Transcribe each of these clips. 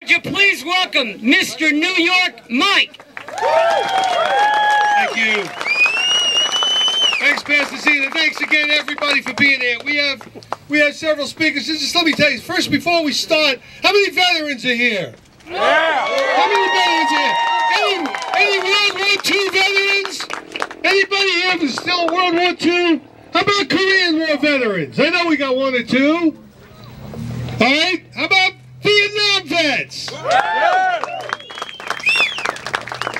Would you please welcome Mr. New York, Myke? Thank you. Thanks, Pastor Zena. Thanks again, everybody, for being here. We have several speakers. Just let me tell you, first, before we start, how many veterans are here? Yeah. How many veterans are here? Any World War II veterans? Anybody here who's still World War II? How about Korean War veterans? I know we got one or two. All right. How about Vietnam vets?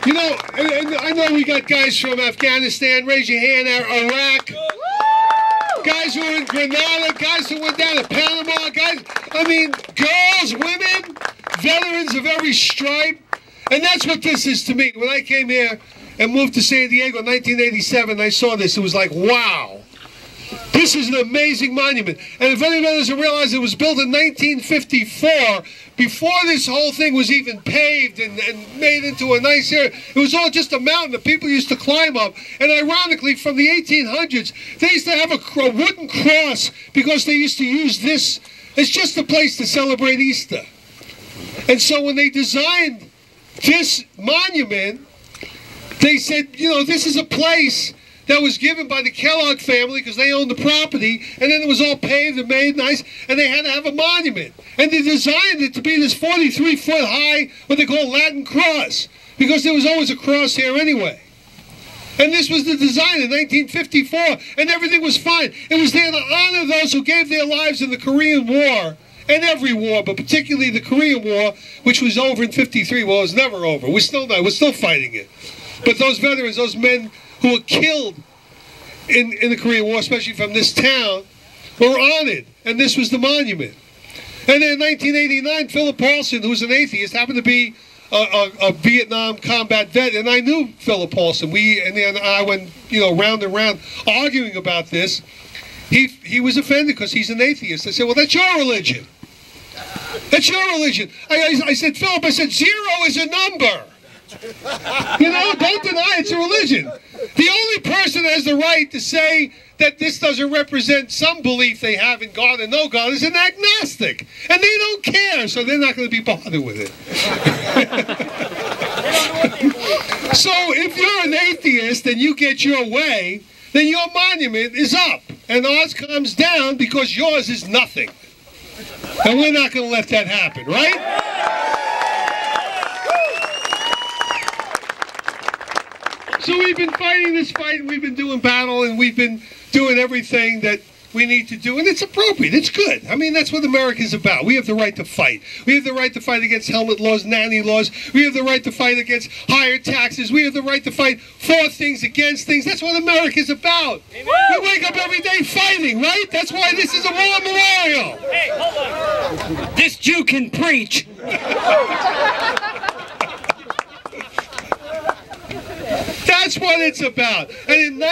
You know, I know we got guys from Afghanistan. Raise your hand. Iraq. Guys who are in Grenada. Guys who went down to Panama. Guys, I mean, girls, women, veterans of every stripe. And that's what this is to me. When I came here and moved to San Diego in 1987, I saw this. It was like, wow. This is an amazing monument. And if anybody doesn't realize, it was built in 1954, before this whole thing was even paved and made into a nice area. It was all just a mountain that people used to climb up. And ironically, from the 1800s, they used to have a wooden cross because they used to use this as just a place to celebrate Easter. And so when they designed this monument, they said, you know, this is a place that was given by the Kellogg family because they owned the property, and then it was all paved and made nice, and they had to have a monument. And they designed it to be this 43-foot high, what they call Latin cross, because there was always a cross here anyway. And this was the design in 1954, and everything was fine. It was there to honor those who gave their lives in the Korean War, and every war, but particularly the Korean War, which was over in '53. Well, it was never over. We're still fighting it. But those veterans, those men who were killed in the Korean War, especially from this town, were honored, and this was the monument. And then in 1989, Philip Paulson, who was an atheist, happened to be a Vietnam combat vet, and I knew Philip Paulson. And I went, you know, round and round arguing about this. He was offended because he's an atheist. I said, well, that's your religion. That's your religion. I said, Philip, I said, 0 is a number. You know, don't deny it's a religion. The only person that has the right to say that this doesn't represent some belief they have in God and no God is an agnostic. And they don't care, so they're not going to be bothered with it. So if you're an atheist and you get your way, then your monument is up. And ours comes down because yours is nothing. And we're not going to let that happen, right? So we've been fighting this fight, and we've been doing battle, and we've been doing everything that we need to do, and it's appropriate. It's good. I mean, that's what America's about. We have the right to fight. We have the right to fight against helmet laws, nanny laws. We have the right to fight against higher taxes. We have the right to fight for things, against things. That's what America's about. Amen. We wake up every day fighting, right? That's why this is a war memorial. Hey, hold on. This Jew can preach. That's what it's about. And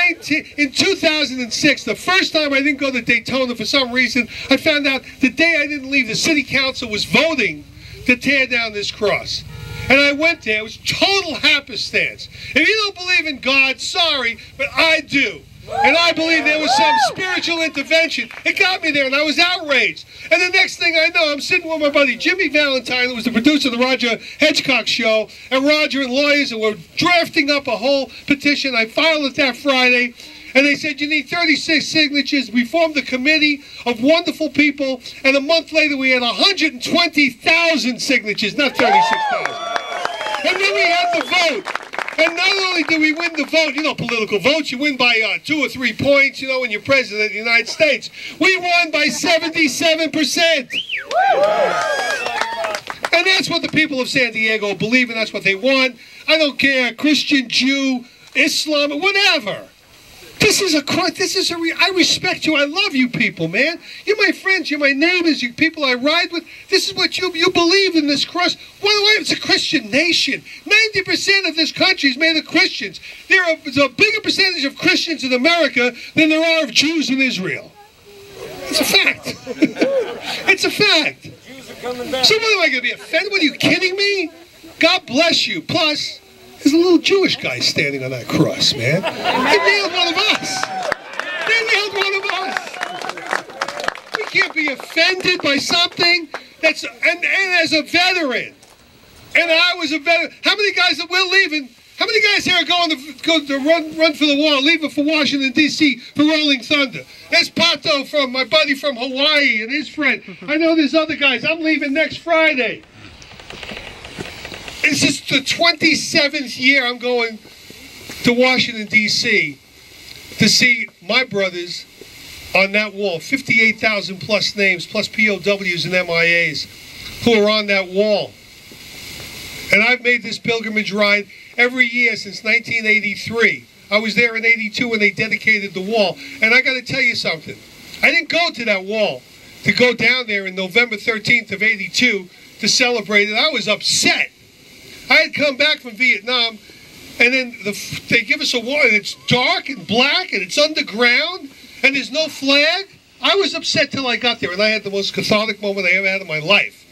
in 2006, the first time I didn't go to Daytona for some reason, I found out the day I didn't leave, the city council was voting to tear down this cross. And I went there. It was total happenstance. If you don't believe in God, sorry, but I do. And I believe there was some spiritual intervention. It got me there, and I was outraged. And the next thing I know, I'm sitting with my buddy Jimmy Valentine, who was the producer of the Roger Hedgecock show, and Roger and lawyers, and we're drafting up a whole petition. I filed it that Friday, and they said, you need 36 signatures. We formed a committee of wonderful people, and a month later we had 120,000 signatures, not 36,000. And then we had the vote. And not only did we win the vote, you know, political votes, you win by 2 or 3 points, you know, when you're president of the United States. We won by 77%. And that's what the people of San Diego believe, and that's what they want. I don't care, Christian, Jew, Islam, whatever. I respect you. I love you people, man. You're my friends. You're my neighbors. You're people I ride with. This is what you believe in this cross. It's a Christian nation. 90% of this country is made of Christians. There's a bigger percentage of Christians in America than there are of Jews in Israel. It's a fact. It's a fact. So what am I going to be offended? What, are you kidding me? God bless you. Plus, there's a little Jewish guy standing on that cross, man. They nailed one of us. They nailed one of us. We can't be offended by something that's, and as a veteran, And I was a veteran. How many guys that we're leaving? How many guys here are going to run for the wall, leaving for Washington, D.C. for Rolling Thunder? There's Pato from my buddy from Hawaii and his friend. I know there's other guys. I'm leaving next Friday. It's just the 27th year I'm going to Washington, D.C. to see my brothers on that wall. 58,000 plus names, plus POWs and MIAs who are on that wall. And I've made this pilgrimage ride every year since 1983. I was there in 82 when they dedicated the wall. And I got to tell you something. I didn't go to that wall to go down there in November 13th of 82 to celebrate it. I was upset. I had come back from Vietnam, and then they give us a wall, and it's dark and black, and it's underground, and there's no flag. I was upset till I got there, and I had the most cathartic moment I ever had in my life.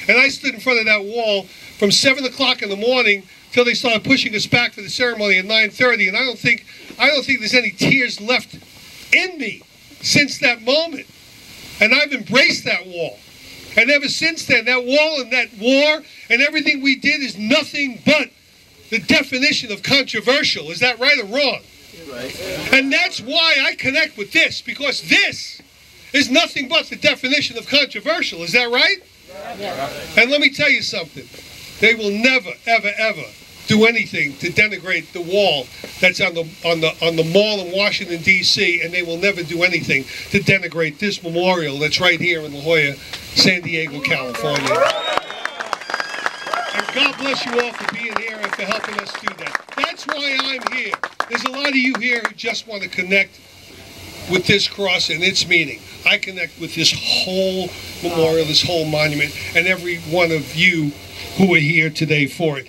And I stood in front of that wall from 7 o'clock in the morning till they started pushing us back for the ceremony at 9:30, and I don't think there's any tears left in me since that moment. And I've embraced that wall. And ever since then, that wall and that war and everything we did is nothing but the definition of controversial. Is that right or wrong? Right. And that's why I connect with this, because this is nothing but the definition of controversial. Is that right? Yeah. And let me tell you something. They will never, ever, ever do anything to denigrate the wall that's on the mall in Washington, D.C., and they will never do anything to denigrate this memorial that's right here in La Jolla, San Diego, California. And God bless you all for being here and for helping us do that. That's why I'm here. There's a lot of you here who just want to connect with this cross and its meaning. I connect with this whole memorial, this whole monument, and every one of you who are here today for it.